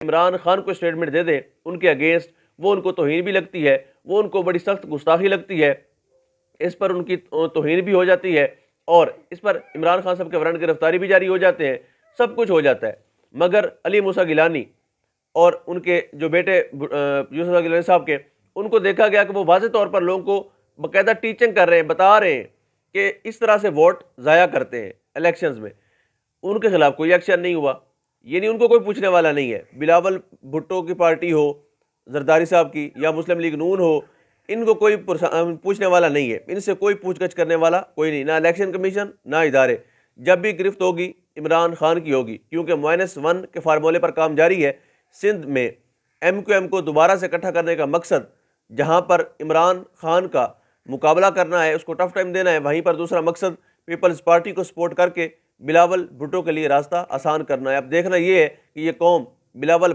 इमरान खान को स्टेटमेंट दे दें उनके अगेंस्ट, वो उनको तौहीन भी लगती है, वो उनको बड़ी सख्त गुस्ताखी लगती है, इस पर उनकी तौहीन भी हो जाती है और इस पर इमरान खान साहब के वारंट गिरफ्तारी भी जारी हो जाते हैं, सब कुछ हो जाता है। मगर अली मूसा गिलानी और उनके जो बेटे यूसुफ गिलानी साहब के, उनको देखा गया कि वो वाज़ेह तौर पर लोगों को बाकायदा टीचिंग कर रहे हैं, बता रहे हैं कि इस तरह से वोट ज़ाया करते हैं इलेक्शंस में। उनके खिलाफ कोई एक्शन नहीं हुआ, यानी उनको कोई पूछने वाला नहीं है। बिलावल भुट्टो की पार्टी हो, जरदारी साहब की, या मुस्लिम लीग नून हो, इनको कोई पूछने वाला नहीं है, इनसे कोई पूछगछ करने वाला कोई नहीं, ना इलेक्शन कमीशन ना इदारे। जब भी गिरफ्त होगी इमरान खान की होगी, क्योंकि -1 के फार्मूले पर काम जारी है। सिंध में MQM को दोबारा से इकट्ठा करने का मकसद, जहां पर इमरान खान का मुकाबला करना है, उसको टफ टाइम देना है, वहीं पर दूसरा मकसद पीपल्स पार्टी को सपोर्ट करके बिलावल भुट्टो के लिए रास्ता आसान करना है। अब देखना यह है कि ये कौम बिलावल